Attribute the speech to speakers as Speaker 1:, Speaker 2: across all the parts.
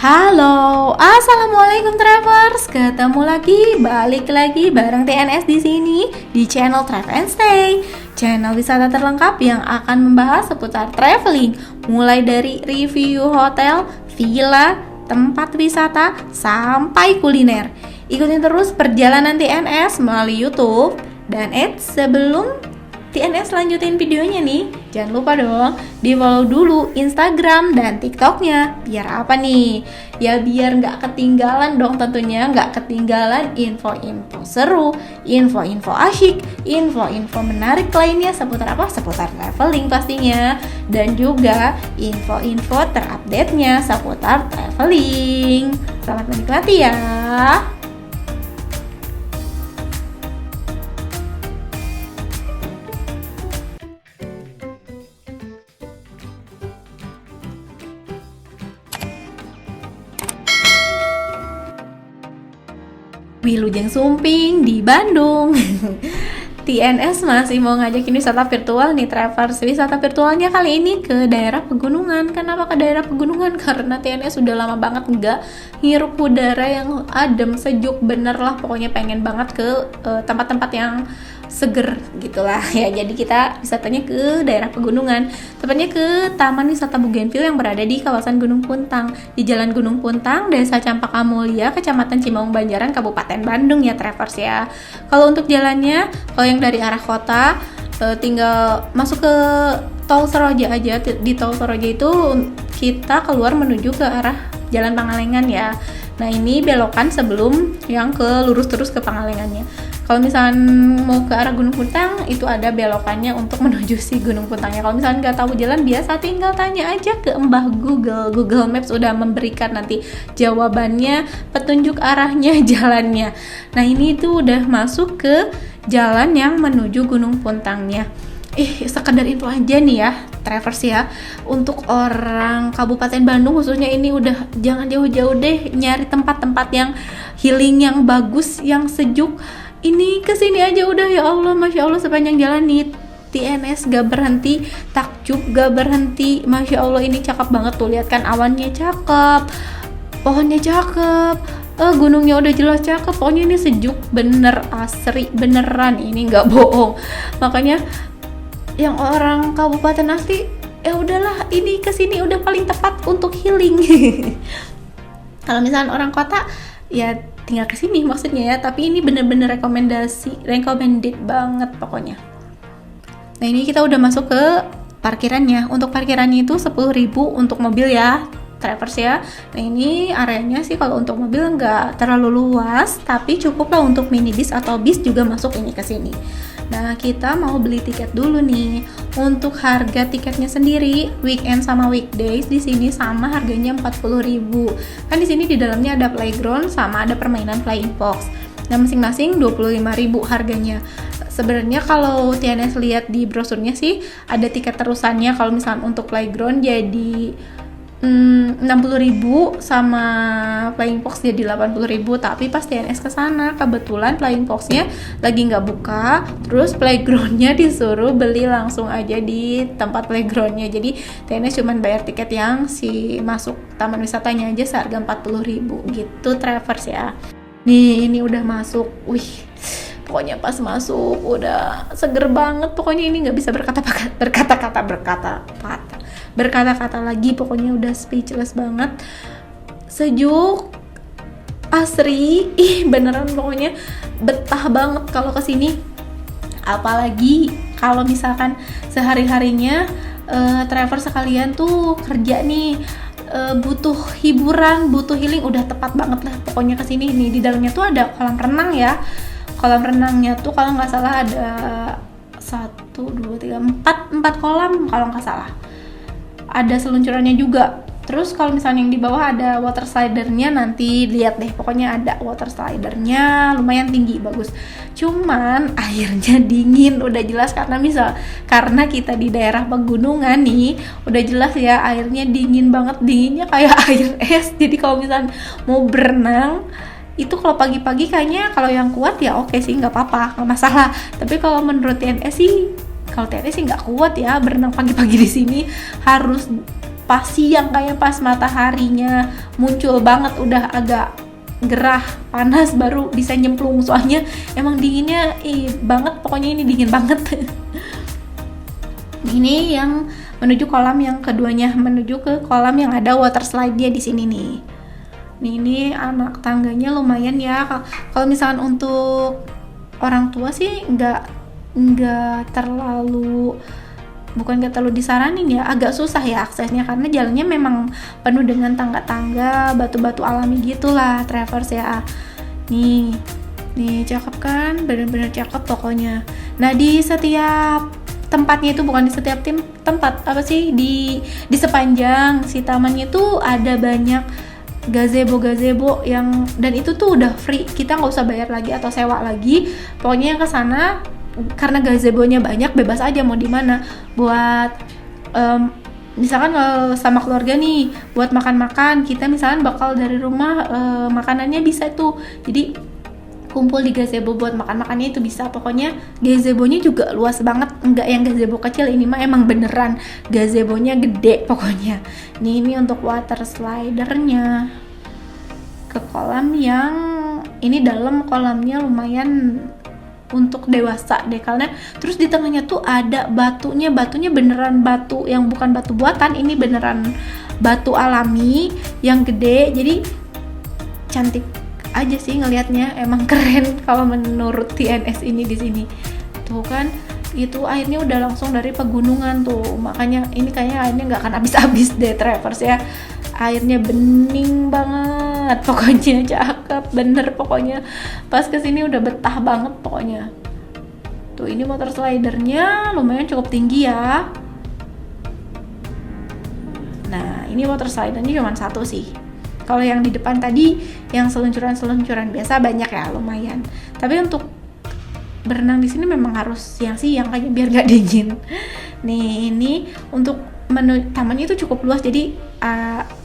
Speaker 1: Halo, assalamualaikum travelers. Ketemu lagi, balik lagi bareng TNS di sini di channel Travel and Stay, channel wisata terlengkap yang akan membahas seputar traveling, mulai dari review hotel, villa, tempat wisata, sampai kuliner. Ikutin terus perjalanan TNS melalui YouTube. Dan sebelum TNS lanjutin videonya nih, jangan lupa dong di follow dulu Instagram dan TikToknya. Biar apa nih? Ya biar nggak ketinggalan dong, tentunya nggak ketinggalan info-info seru, info-info asyik, info-info menarik lainnya seputar apa? Seputar traveling pastinya. Dan juga info-info terupdate-nya seputar traveling. Selamat menikmati ya. Wilujeng Sumping di Bandung. TNS masih mau ngajakin wisata virtual nih travelers. Wisata virtualnya kali ini ke daerah pegunungan. Kenapa ke daerah pegunungan? Karena TNS sudah lama banget nggak ngirup udara yang adem, sejuk, bener lah. Pokoknya pengen banget ke tempat-tempat yang seger gitulah ya. Jadi kita wisatanya ke daerah pegunungan, tepatnya ke Taman Wisata Bougainville yang berada di kawasan Gunung Puntang, di Jalan Gunung Puntang, Desa Campaka Mulia, Kecamatan Cimaung Banjaran, Kabupaten Bandung ya travelers ya. Kalau untuk jalannya, kalau yang dari arah kota tinggal masuk ke Tol Soroja aja. Di Tol Soroja itu kita keluar menuju ke arah Jalan Pangalengan ya. Nah ini belokan sebelum yang ke lurus terus ke Pangalengannya. Kalau misalnya mau ke arah Gunung Puntang, itu ada belokannya untuk menuju si Gunung Puntangnya. Kalau misalnya nggak tahu jalan, biasa tinggal tanya aja ke Mbah Google. Google Maps udah memberikan nanti jawabannya, petunjuk arahnya, jalannya. Nah ini tuh udah masuk ke jalan yang menuju Gunung Puntangnya. Sekedar info aja nih ya travelers ya, untuk orang Kabupaten Bandung khususnya ini udah jangan jauh-jauh deh nyari tempat-tempat yang healing, yang bagus, yang sejuk. Ini kesini aja udah, ya Allah, Masya Allah, sepanjang jalan nih TNS gak berhenti, takjub gak berhenti. Masya Allah ini cakep banget tuh, lihat kan awannya cakep, pohonnya cakep, gunungnya udah jelas cakep. Pokoknya ini sejuk bener, asri beneran, ini gak bohong. Makanya yang orang kabupaten asli, ya udahlah ini kesini udah paling tepat untuk healing. Kalau misalnya orang kota ya tinggal kesini maksudnya ya, tapi ini bener-bener recommended banget pokoknya. Nah ini kita udah masuk ke parkirannya. Untuk parkirannya itu 10.000 untuk mobil ya travelers ya. Nah ini areanya sih kalau untuk mobil nggak terlalu luas, tapi cukup lah untuk minibus atau bis juga masuk ini ke sini. Nah kita mau beli tiket dulu nih. Untuk harga tiketnya sendiri weekend sama weekdays di sini sama, harganya 40.000. Kan di sini di dalamnya ada playground sama ada permainan flying fox. Nah masing-masing 25.000 harganya. Sebenarnya kalau TNS lihat di brosurnya sih ada tiket terusannya. Kalau misalnya untuk playground jadi 60.000 sama flying fox jadi 80.000. Tapi pas TNS kesana kebetulan flying foxnya lagi nggak buka, terus playgroundnya disuruh beli langsung aja di tempat playgroundnya. Jadi TNS cuman bayar tiket yang si masuk taman wisatanya aja seharga 40.000 gitu travelers ya. Nih ini udah masuk, pokoknya pas masuk udah seger banget. Pokoknya ini nggak bisa berkata-kata lagi, pokoknya udah speechless banget. Sejuk, asri, beneran pokoknya betah banget kalau kesini. Apalagi kalau misalkan sehari-harinya traveler sekalian tuh kerja nih, butuh hiburan, butuh healing, udah tepat banget lah pokoknya kesini. Nih di dalamnya tuh ada kolam renang ya. Kolam renangnya tuh kalau nggak salah ada 1, 2, 3, 4 kolam kalau nggak salah. Ada seluncurannya juga. Terus kalau misalnya yang di bawah ada water slidernya, nanti lihat deh, pokoknya ada water slidernya, lumayan tinggi, bagus. Cuman airnya dingin, udah jelas karena kita di daerah pegunungan nih, udah jelas ya airnya dingin banget, dinginnya kayak air es. Jadi kalau misalnya mau berenang itu kalau pagi-pagi kayaknya kalau yang kuat ya oke sih, nggak apa-apa, nggak masalah. Tapi kalau menurut TNS sih, kalau TNS sih nggak kuat ya berenang pagi-pagi di sini, harus pas siang kayak pas mataharinya muncul banget udah agak gerah panas baru bisa nyemplung, soalnya emang dinginnya banget, pokoknya ini dingin banget. Ini yang menuju kolam yang keduanya, menuju ke kolam yang ada water slide-nya di sini nih. Ini anak tangganya lumayan ya. Kalau misalkan untuk orang tua sih nggak terlalu, bukan nggak terlalu disaranin ya, agak susah ya aksesnya karena jalannya memang penuh dengan tangga-tangga, batu-batu alami gitulah Traverse ya. Nih cakep kan, bener-bener cakep pokoknya. Nah di setiap tempatnya itu, bukan di setiap tempat apa sih, di sepanjang si tamannya itu ada banyak gazebo yang, dan itu tuh udah free, kita nggak usah bayar lagi atau sewa lagi. Pokoknya yang kesana karena gazebonya banyak, bebas aja mau di mana buat misalkan sama keluarga nih buat makan-makan, kita misalkan bakal dari rumah makanannya bisa tuh, jadi kumpul di gazebo buat makan-makannya itu bisa. Pokoknya gazebonya juga luas banget, enggak yang gazebo kecil, ini mah emang beneran gazebonya gede pokoknya. Ini untuk water slidernya ke kolam yang ini, dalam kolamnya lumayan untuk dewasa deh, karena terus di tengahnya tuh ada batunya beneran batu yang bukan batu buatan, ini beneran batu alami yang gede, jadi cantik aja sih ngelihatnya, emang keren kalau menurut TNS ini di sini. Tuh kan, itu airnya udah langsung dari pegunungan tuh, makanya ini kayaknya airnya nggak akan habis-habis deh Traverse ya. Airnya bening banget, pokoknya cakep bener, pokoknya pas kesini udah betah banget pokoknya. Tuh ini water slidernya lumayan cukup tinggi ya. Nah ini water slidernya cuma satu sih. Kalau yang di depan tadi yang seluncuran biasa banyak ya, lumayan. Tapi untuk berenang di sini memang harus siang-siang kayaknya biar nggak dingin. Nih ini untuk tamannya itu cukup luas, jadi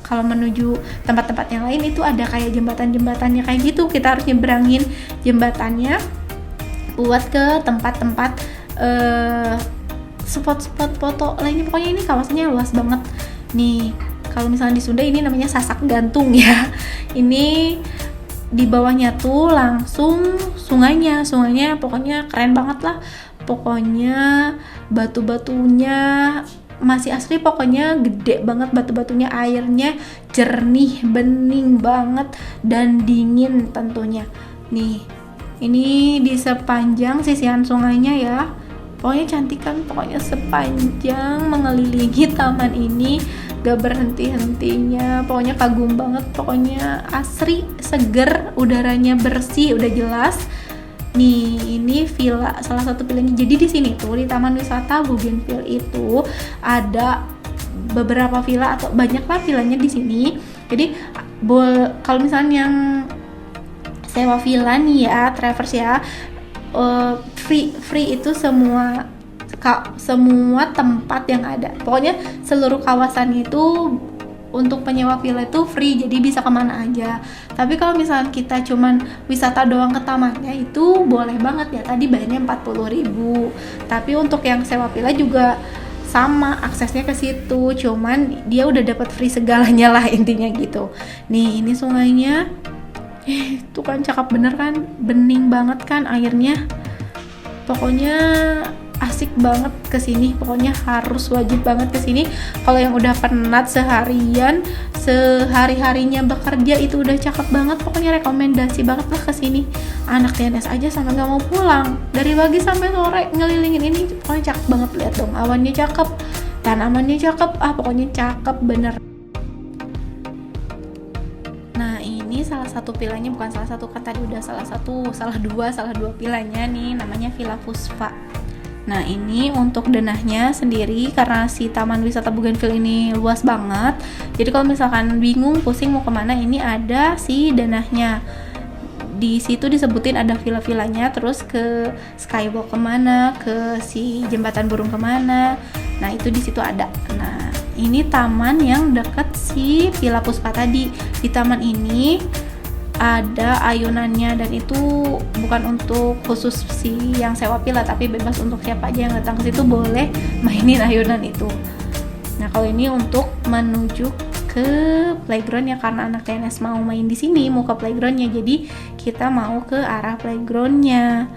Speaker 1: kalau menuju tempat-tempat yang lain itu ada kayak jembatan-jembatannya kayak gitu, kita harus nyebrangin jembatannya buat ke tempat-tempat spot-spot foto lainnya. Pokoknya ini kawasannya luas banget nih. Kalau misalnya di Sunda ini namanya Sasak Gantung ya. Ini di bawahnya tuh langsung sungainya pokoknya keren banget lah. Pokoknya batu-batunya masih asli, pokoknya gede banget batu-batunya, airnya jernih, bening banget dan dingin tentunya. Nih, ini di sepanjang sisihan sungainya ya. Pokoknya cantik kan, pokoknya sepanjang mengelilingi taman ini gak berhenti-hentinya, pokoknya kagum banget, pokoknya asri, seger, udaranya bersih, udah jelas. Nih, ini villa, salah satu villanya. Jadi di sini tuh di Taman Wisata Bougainville itu ada beberapa villa atau banyak lah villanya di sini. Jadi kalau misalnya yang sewa villa nih ya, Traverse ya, free itu semua tempat yang ada, pokoknya seluruh kawasan itu untuk penyewa villa itu free, jadi bisa kemana aja. Tapi kalau misalnya kita cuman wisata doang ke tamannya itu boleh banget ya, tadi bayarnya 40.000. Tapi untuk yang sewa villa juga sama, aksesnya ke situ, cuman dia udah dapat free segalanya lah intinya gitu. Nih ini sungainya, tuh kan cakep bener kan, bening banget kan airnya, pokoknya asik banget kesini, pokoknya harus wajib banget kesini. Kalau yang udah penat sehari-harinya bekerja itu udah cakep banget, pokoknya rekomendasi banget lah kesini. Anak TNS aja sampai nggak mau pulang, dari pagi sampai sore ngelilingin ini, pokoknya cakep banget. Lihat dong, awannya cakep, tanamannya cakep, pokoknya cakep bener. Nah ini salah satu villanya, bukan salah satu kan, tadi udah salah dua villanya nih, namanya Villa Puspa. Nah ini untuk denahnya sendiri, karena si Taman Wisata Bougainville ini luas banget, jadi kalau misalkan bingung pusing mau kemana, ini ada si denahnya. Di situ disebutin ada villa-villanya, terus ke skywalk kemana, ke si jembatan burung kemana, nah itu di situ ada. Nah ini taman yang deket si Villa Puspa tadi. Di taman ini ada ayunannya, dan itu bukan untuk khusus si yang sewa villa, tapi bebas untuk siapa aja yang datang ke situ boleh mainin ayunan itu. Nah, kalau ini untuk menuju ke playground ya, karena anak TNS mau main di sini, mau ke playgroundnya, jadi kita mau ke arah playgroundnya.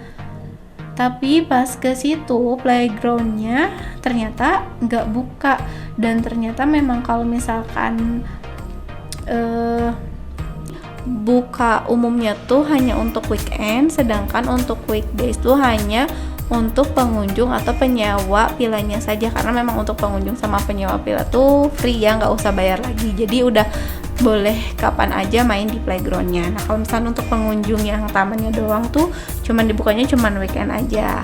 Speaker 1: Tapi pas ke situ playgroundnya ternyata nggak buka, dan ternyata memang kalau misalkan buka umumnya tuh hanya untuk weekend, sedangkan untuk weekdays tuh hanya untuk pengunjung atau penyewa villanya saja, karena memang untuk pengunjung sama penyewa villa tuh free ya, nggak usah bayar lagi, jadi udah boleh kapan aja main di playgroundnya. Nah, kalau misalnya untuk pengunjung yang tamannya doang tuh cuman dibukanya cuman weekend aja.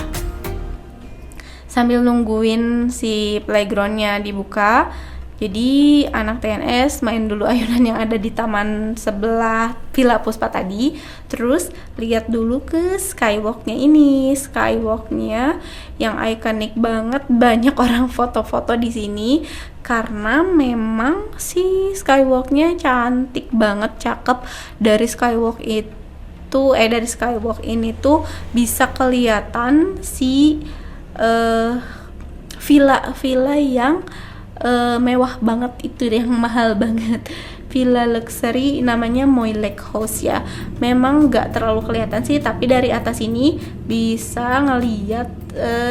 Speaker 1: Sambil nungguin si playgroundnya dibuka, jadi anak TNS main dulu ayunan yang ada di taman sebelah Villa Puspa tadi, terus lihat dulu ke skywalknya ini. Skywalknya yang ikonik banget, banyak orang foto-foto di sini karena memang si skywalknya cantik banget, cakep. Dari skywalk ini tuh bisa kelihatan si villa yang mewah banget itu, yang mahal banget, villa luxury namanya Moy Lake House ya. Memang nggak terlalu kelihatan sih, tapi dari atas ini bisa ngeliat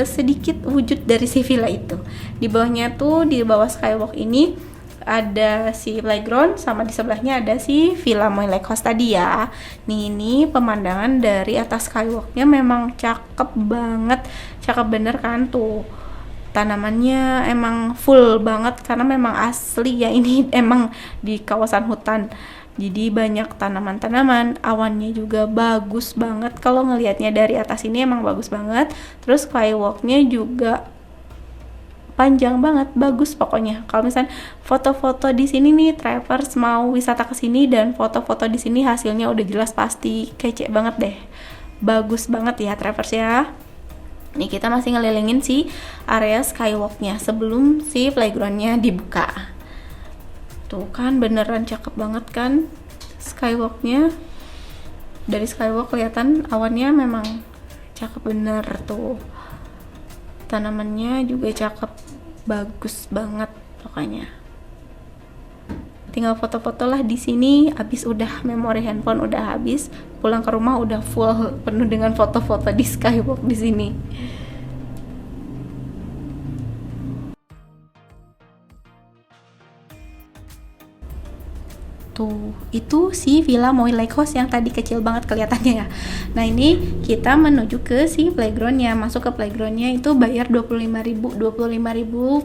Speaker 1: sedikit wujud dari si villa itu. Di bawahnya tuh, di bawah skywalk ini ada si playground, sama di sebelahnya ada si villa Moy Lake House tadi ya. Nih, ini pemandangan dari atas skywalknya memang cakep banget, cakep bener kan tuh. Tanamannya emang full banget karena memang asli ya, ini emang di kawasan hutan, jadi banyak tanaman-tanaman. Awannya juga bagus banget, kalau ngelihatnya dari atas ini emang bagus banget. Terus skywalknya juga panjang banget, bagus pokoknya. Kalau misalnya foto-foto di sini nih, travelers mau wisata ke sini dan foto-foto di sini, hasilnya udah jelas pasti kece banget deh, bagus banget ya travelers ya. Nih, kita masih ngelilingin si area skywalknya sebelum si playgroundnya dibuka. Tuh kan beneran cakep banget kan skywalknya. Dari skywalk kelihatan awannya memang cakep bener tuh. Tanamannya juga cakep, bagus banget pokoknya. Tinggal foto-foto lah di sini. Abis udah memori handphone udah habis, pulang ke rumah udah full penuh dengan foto-foto di skywalk di sini. Tuh, itu si Villa Moy Lake House yang tadi kecil banget kelihatannya ya. Nah, ini kita menuju ke si playgroundnya. Masuk ke playgroundnya itu bayar 25.000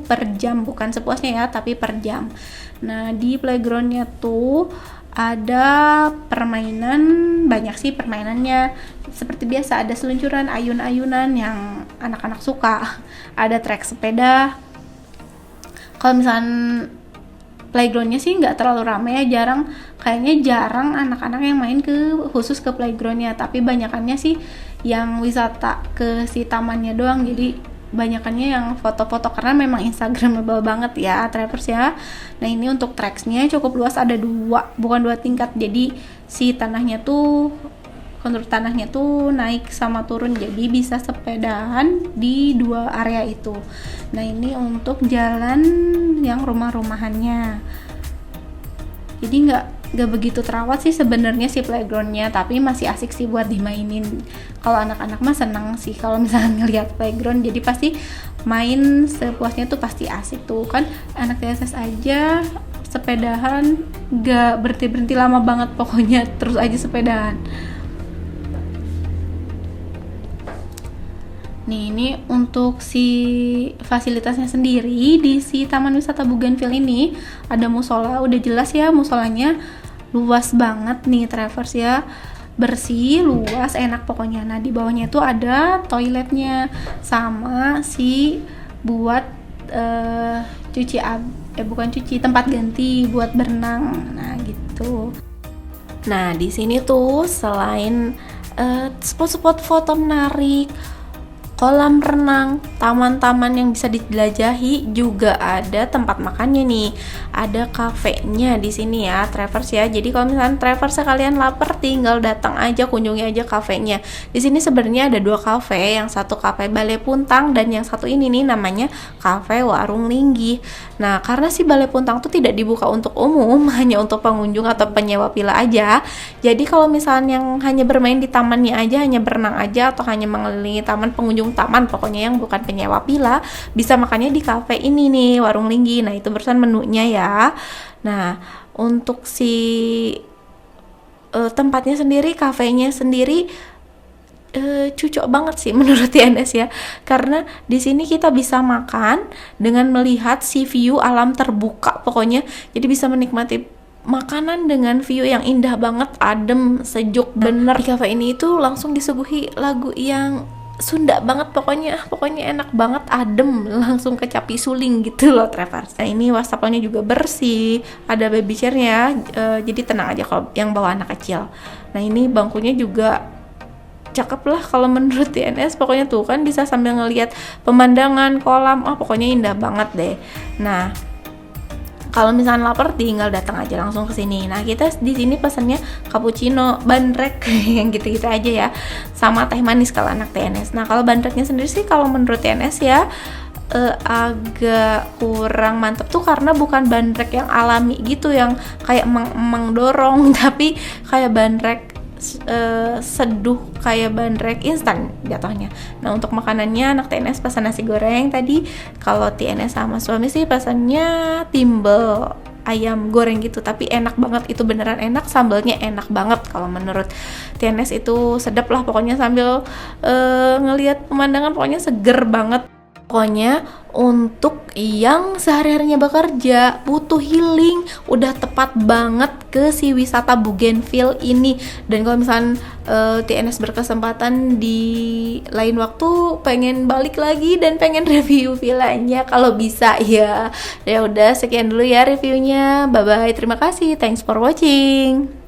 Speaker 1: per jam, bukan sepuasnya ya, tapi per jam. Nah, di playgroundnya tuh ada permainan, banyak sih permainannya. Seperti biasa ada seluncuran, ayun-ayunan yang anak-anak suka. Ada trek sepeda. Kalau misalnya playgroundnya sih nggak terlalu ramai ya, kayaknya jarang anak-anak yang main khusus ke playgroundnya, tapi banyakannya sih yang wisata ke si tamannya doang, jadi banyakannya yang foto-foto karena memang instagramable banget ya travelers ya. Nah, ini untuk tracksnya cukup luas, ada bukan dua tingkat, jadi si kontur tanahnya tuh naik sama turun, jadi bisa sepedahan di dua area itu. Nah, ini untuk jalan yang rumah-rumahannya, jadi nggak begitu terawat sih sebenarnya si playgroundnya, tapi masih asik sih buat dimainin. Kalau anak-anak mah senang sih kalau misalnya ngelihat playground, jadi pasti main sepuasnya tuh pasti asik tuh kan. Anak TSS aja sepedahan nggak berhenti lama banget, pokoknya terus aja sepedahan. Nih, ini untuk si fasilitasnya sendiri di si Taman Wisata Bougainville ini ada musola, udah jelas ya musolanya luas banget nih travelers ya, bersih, luas, enak pokoknya. Nah, di bawahnya itu ada toiletnya sama si buat tempat ganti buat berenang. Nah, gitu. Nah, di sini tuh selain spot-spot foto menarik, kolam renang, taman-taman yang bisa dijelajahi, juga ada tempat makannya nih. Ada kafenya di sini ya, Travelers ya. Jadi kalau misalnya Travelers sekalian lapar, tinggal datang aja, kunjungi aja kafenya. Di sini sebenarnya ada 2 kafe, yang satu kafe Balai Puntang dan yang satu ini nih namanya Kafe Warung Linggih. Nah, karena si Balai Puntang tuh tidak dibuka untuk umum, hanya untuk pengunjung atau penyewa villa aja. Jadi kalau misalnya yang hanya bermain di tamannya aja, hanya berenang aja atau hanya mengelilingi taman, pengunjung taman pokoknya yang bukan penyewa villa, bisa makannya di kafe ini nih, Warung Linggih. Nah, itu barusan menunya ya. Nah, untuk si tempatnya sendiri, kafenya sendiri cocok banget sih menurut TNS ya, karena di sini kita bisa makan dengan melihat si view alam terbuka pokoknya. Jadi bisa menikmati makanan dengan view yang indah banget, adem, sejuk bener. Di cafe ini itu langsung disuguhi lagu yang Sunda banget, pokoknya enak banget, adem, langsung kecapi suling gitu loh Travelers. Nah, ini wastafelnya juga bersih, ada baby chairnya, jadi tenang aja kalau yang bawa anak kecil. Nah, ini bangkunya juga cakep lah kalau menurut TNS, pokoknya tuh kan bisa sambil ngelihat pemandangan kolam, pokoknya indah banget deh. Nah, kalau misalnya lapar tinggal datang aja langsung ke sini. Nah, kita di sini pesannya cappuccino, bandrek yang gitu-gitu aja ya. Sama teh manis kalau anak TNS. Nah, kalau bandreknya sendiri sih kalau menurut TNS ya agak kurang mantep tuh, karena bukan bandrek yang alami gitu yang kayak emang dorong, tapi kayak bandrek seduh, kayak bandrek instan jatuhnya. Nah, untuk makanannya anak TNS pesan nasi goreng tadi. Kalau TNS sama suami sih pesannya timbel ayam goreng gitu, tapi enak banget, itu beneran enak, sambalnya enak banget kalau menurut TNS, itu sedap lah pokoknya sambil ngelihat pemandangan, pokoknya seger banget. Pokoknya untuk yang sehari-harinya bekerja, butuh healing, udah tepat banget ke si wisata Bougainville ini. Dan kalau misalnya TNS berkesempatan di lain waktu pengen balik lagi dan pengen review villanya kalau bisa ya. Ya udah, sekian dulu ya reviewnya. Bye bye, terima kasih, thanks for watching.